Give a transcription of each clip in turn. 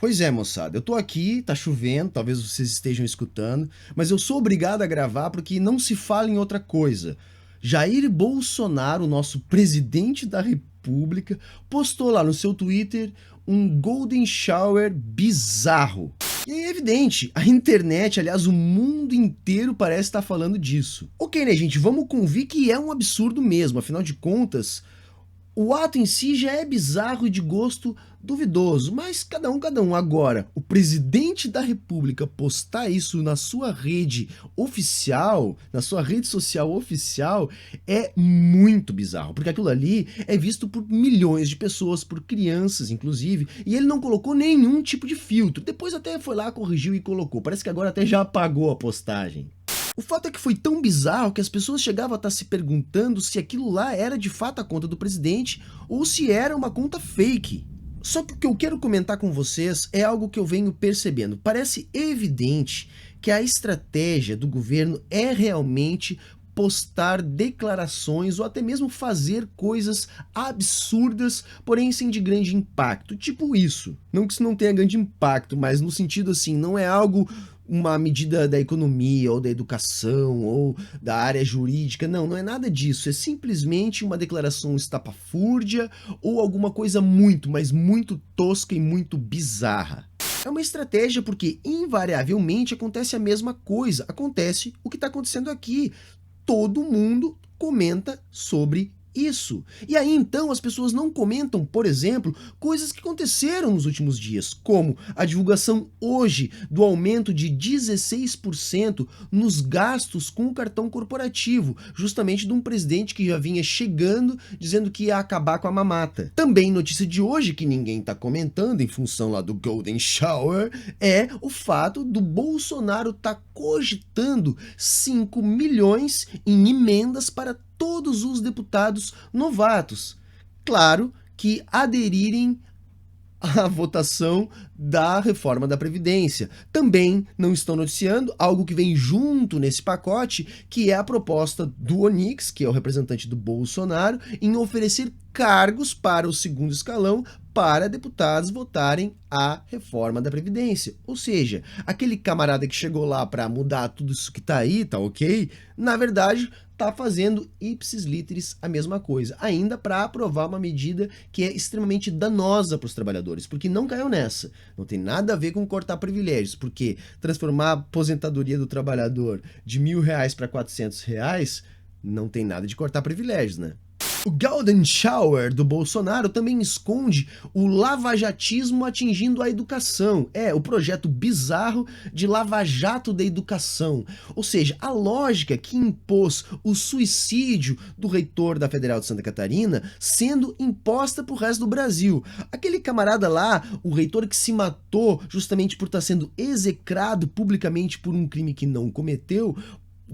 Pois é, moçada, eu tô aqui, tá chovendo, talvez vocês estejam escutando, mas eu sou obrigado a gravar porque não se fala em outra coisa. Jair Bolsonaro, nosso presidente da República, postou lá no seu Twitter um Golden Shower bizarro. E é evidente, a internet, aliás, o mundo inteiro parece estar falando disso. Ok, né, gente, vamos convir que é um absurdo mesmo, afinal de contas, o ato em si já é bizarro e de gosto duvidoso, mas cada um, cada um. Agora, o presidente da República postar isso na sua rede oficial, na sua rede social oficial, é muito bizarro, porque aquilo ali é visto por milhões de pessoas, por crianças, inclusive, e ele não colocou nenhum tipo de filtro. Depois até foi lá, corrigiu e colocou. Parece que agora até já apagou a postagem. O fato é que foi tão bizarro que as pessoas chegavam a estar se perguntando se aquilo lá era de fato a conta do presidente ou se era uma conta fake. Só que o que eu quero comentar com vocês é algo que eu venho percebendo. Parece evidente que a estratégia do governo é realmente postar declarações ou até mesmo fazer coisas absurdas, porém sem de grande impacto. Tipo isso. Não que isso não tenha grande impacto, mas no sentido assim, não é algo, uma medida da economia ou da educação ou da área jurídica, não é nada disso, é simplesmente uma declaração estapafúrdia ou alguma coisa muito, mas muito tosca e muito bizarra. É uma estratégia porque invariavelmente acontece a mesma coisa, acontece o que está acontecendo aqui, todo mundo comenta sobre isso. E aí então as pessoas não comentam, por exemplo, coisas que aconteceram nos últimos dias, como a divulgação hoje do aumento de 16% nos gastos com o cartão corporativo, justamente de um presidente que já vinha chegando dizendo que ia acabar com a mamata. Também notícia de hoje que ninguém está comentando em função lá do Golden Shower é o fato do Bolsonaro estar cogitando 5 milhões em emendas para todos os deputados novatos. Claro que aderirem à votação da reforma da Previdência. Também não estão noticiando algo que vem junto nesse pacote, que é a proposta do Onyx, que é o representante do Bolsonaro, em oferecer cargos para o segundo escalão para deputados votarem a reforma da Previdência. Ou seja, aquele camarada que chegou lá para mudar tudo isso que tá aí, tá ok? Na verdade, tá fazendo ipsis literis a mesma coisa, ainda para aprovar uma medida que é extremamente danosa para os trabalhadores, porque não caiu nessa. Não tem nada a ver com cortar privilégios, porque transformar a aposentadoria do trabalhador de R$ 1.000 para R$ 400 não tem nada de cortar privilégios, né? O Golden Shower do Bolsonaro também esconde o lavajatismo atingindo a educação. É, o projeto bizarro de lava-jato da educação. Ou seja, a lógica que impôs o suicídio do reitor da Federal de Santa Catarina sendo imposta para o resto do Brasil. Aquele camarada lá, o reitor que se matou justamente por estar sendo execrado publicamente por um crime que não cometeu,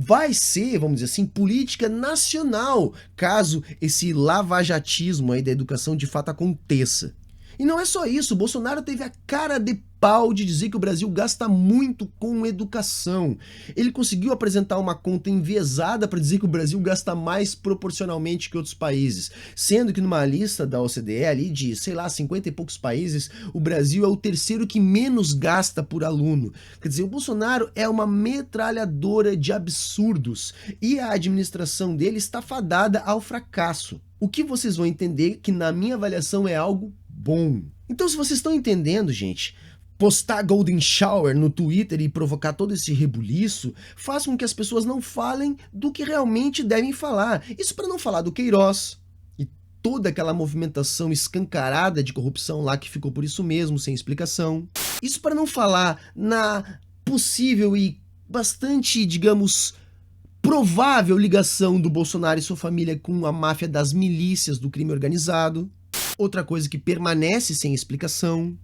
vai ser, vamos dizer assim, política nacional, caso esse lavajatismo aí da educação de fato aconteça. E não é só isso, o Bolsonaro teve a cara de pau de dizer que o Brasil gasta muito com educação. Ele conseguiu apresentar uma conta enviesada para dizer que o Brasil gasta mais proporcionalmente que outros países, sendo que numa lista da OCDE ali de, sei lá, 50 e poucos países, o Brasil é o terceiro que menos gasta por aluno. Quer dizer, o Bolsonaro é uma metralhadora de absurdos e a administração dele está fadada ao fracasso. O que vocês vão entender que na minha avaliação é algo bom. Então, se vocês estão entendendo, gente, postar Golden Shower no Twitter e provocar todo esse rebuliço faz com que as pessoas não falem do que realmente devem falar. Isso para não falar do Queiroz e toda aquela movimentação escancarada de corrupção lá que ficou por isso mesmo, sem explicação. Isso para não falar na possível e bastante, digamos, provável ligação do Bolsonaro e sua família com a máfia das milícias do crime organizado. Outra coisa que permanece sem explicação.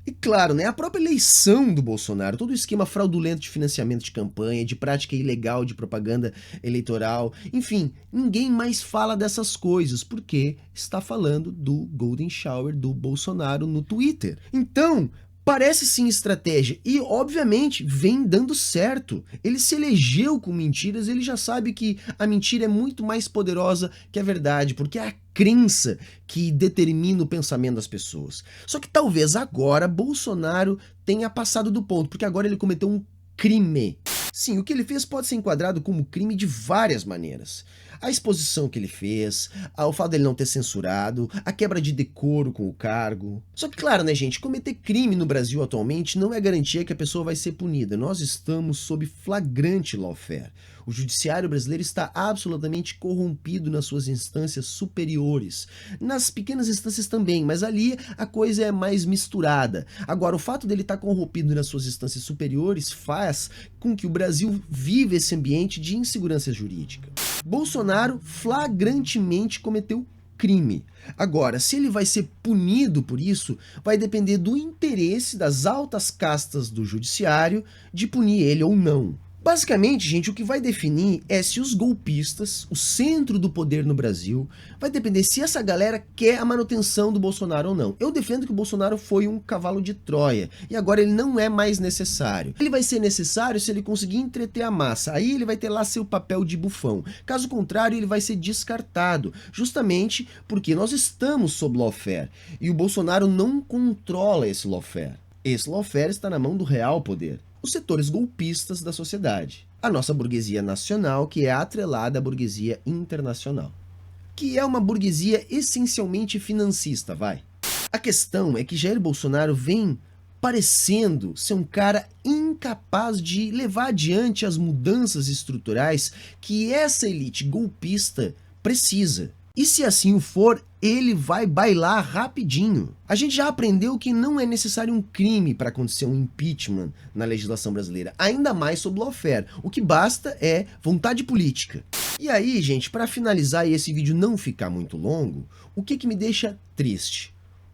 E claro, né, a própria eleição do Bolsonaro, todo o esquema fraudulento de financiamento de campanha, de prática ilegal de propaganda eleitoral, enfim, ninguém mais fala dessas coisas, porque está falando do Golden Shower do Bolsonaro no Twitter. Então, Parece sim estratégia e, obviamente, vem dando certo. Ele se elegeu com mentiras, ele já sabe que a mentira é muito mais poderosa que a verdade, porque é a crença que determina o pensamento das pessoas. Só que talvez agora Bolsonaro tenha passado do ponto, porque agora ele cometeu um crime. Sim, o que ele fez pode ser enquadrado como crime de várias maneiras. A exposição que ele fez, o fato dele não ter censurado, a quebra de decoro com o cargo. Só que claro, né, gente, cometer crime no Brasil atualmente não é garantia que a pessoa vai ser punida. Nós estamos sob flagrante lawfare. O judiciário brasileiro está absolutamente corrompido nas suas instâncias superiores. Nas pequenas instâncias também, mas ali a coisa é mais misturada. Agora, o fato dele estar corrompido nas suas instâncias superiores faz com que o Brasil viva esse ambiente de insegurança jurídica. Bolsonaro flagrantemente cometeu crime. Agora, se ele vai ser punido por isso, vai depender do interesse das altas castas do judiciário de punir ele ou não. Basicamente, gente, o que vai definir é se os golpistas, o centro do poder no Brasil, vai depender se essa galera quer a manutenção do Bolsonaro ou não. Eu defendo que o Bolsonaro foi um cavalo de Troia e agora ele não é mais necessário. Ele vai ser necessário se ele conseguir entreter a massa, aí ele vai ter lá seu papel de bufão. Caso contrário, ele vai ser descartado, justamente porque nós estamos sob lawfare e o Bolsonaro não controla esse lawfare. Esse lawfare está na mão do real poder. Os setores golpistas da sociedade. A nossa burguesia nacional, que é atrelada à burguesia internacional. Que é uma burguesia essencialmente financista, vai. A questão é que Jair Bolsonaro vem parecendo ser um cara incapaz de levar adiante as mudanças estruturais que essa elite golpista precisa. E se assim o for, ele vai bailar rapidinho. A gente já aprendeu que não é necessário um crime para acontecer um impeachment na legislação brasileira, ainda mais sob lawfare. O que basta é vontade política. E aí, gente, para finalizar e esse vídeo não ficar muito longo, o que me deixa triste?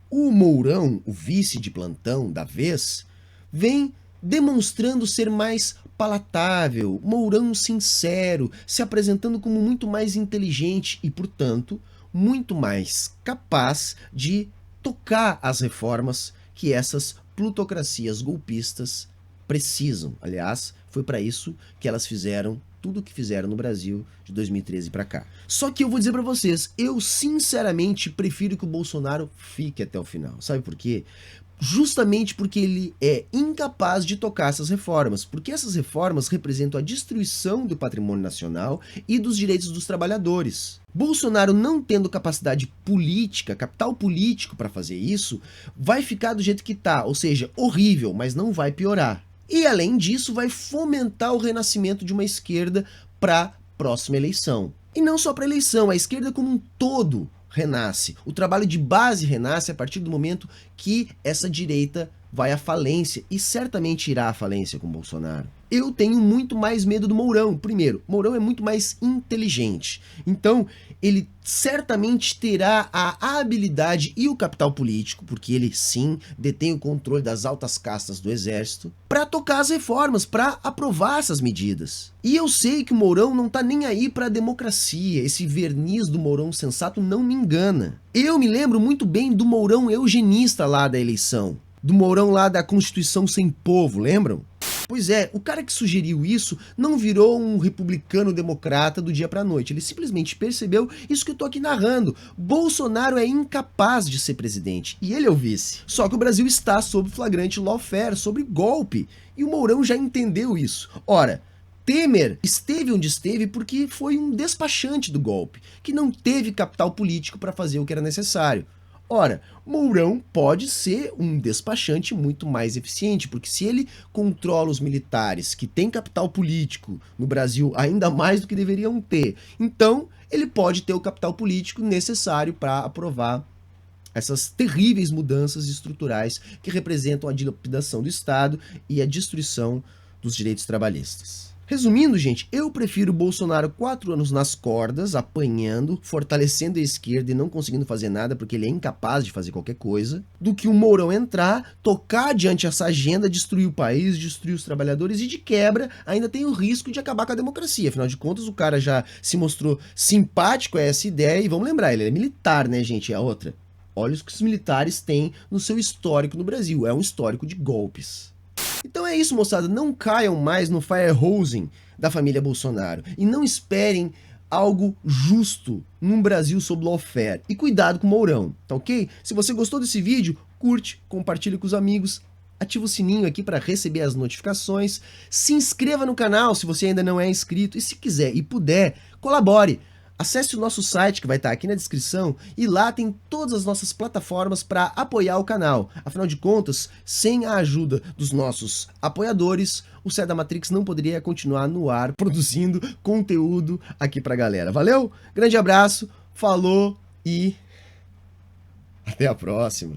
O Mourão, o vice de plantão da vez, vem demonstrando ser mais palatável, Mourão sincero, se apresentando como muito mais inteligente e, portanto, muito mais capaz de tocar as reformas que essas plutocracias golpistas precisam. Aliás, foi para isso que elas fizeram tudo o que fizeram no Brasil de 2013 para cá. Só que eu vou dizer para vocês, eu sinceramente prefiro que o Bolsonaro fique até o final. Sabe por quê? Justamente porque ele é incapaz de tocar essas reformas, porque essas reformas representam a destruição do patrimônio nacional e dos direitos dos trabalhadores. Bolsonaro, não tendo capacidade política, capital político para fazer isso, vai ficar do jeito que tá, ou seja, horrível, mas não vai piorar. E além disso, vai fomentar o renascimento de uma esquerda para a próxima eleição. E não só para a eleição, a esquerda como um todo renasce. O trabalho de base renasce a partir do momento que essa direita vai à falência, e certamente irá à falência com Bolsonaro. Eu tenho muito mais medo do Mourão. Primeiro, Mourão é muito mais inteligente. Então, ele certamente terá a habilidade e o capital político, porque ele sim detém o controle das altas castas do exército, para tocar as reformas, para aprovar essas medidas. E eu sei que o Mourão não tá nem aí para a democracia. Esse verniz do Mourão sensato não me engana. Eu me lembro muito bem do Mourão eugenista lá da eleição. Do Mourão lá da Constituição Sem Povo, lembram? Pois é, o cara que sugeriu isso não virou um republicano democrata do dia pra noite. Ele simplesmente percebeu isso que eu tô aqui narrando. Bolsonaro é incapaz de ser presidente e ele é o vice. Só que o Brasil está sob flagrante lawfare, sobre golpe. E o Mourão já entendeu isso. Ora, Temer esteve onde esteve porque foi um despachante do golpe, que não teve capital político para fazer o que era necessário. Ora, Mourão pode ser um despachante muito mais eficiente, porque se ele controla os militares que têm capital político no Brasil ainda mais do que deveriam ter, então ele pode ter o capital político necessário para aprovar essas terríveis mudanças estruturais que representam a dilapidação do Estado e a destruição dos direitos trabalhistas. Resumindo, gente, eu prefiro Bolsonaro 4 anos nas cordas, apanhando, fortalecendo a esquerda e não conseguindo fazer nada porque ele é incapaz de fazer qualquer coisa, do que o Mourão entrar, tocar adiante essa agenda, destruir o país, destruir os trabalhadores e, de quebra, ainda tem o risco de acabar com a democracia. Afinal de contas, o cara já se mostrou simpático a essa ideia e vamos lembrar, ele é militar, né, gente? É a outra. Olha o que os militares têm no seu histórico no Brasil. É um histórico de golpes. Então é isso, moçada. Não caiam mais no firehosing da família Bolsonaro. E não esperem algo justo num Brasil sob lawfare. E cuidado com o Mourão, tá ok? Se você gostou desse vídeo, curte, compartilhe com os amigos. Ativa o sininho aqui para receber as notificações. Se inscreva no canal se você ainda não é inscrito. E se quiser e puder, colabore. Acesse o nosso site que vai estar aqui na descrição e lá tem todas as nossas plataformas para apoiar o canal. Afinal de contas, sem a ajuda dos nossos apoiadores, o Cé da Matrix não poderia continuar no ar produzindo conteúdo aqui pra galera. Valeu? Grande abraço, falou e até a próxima.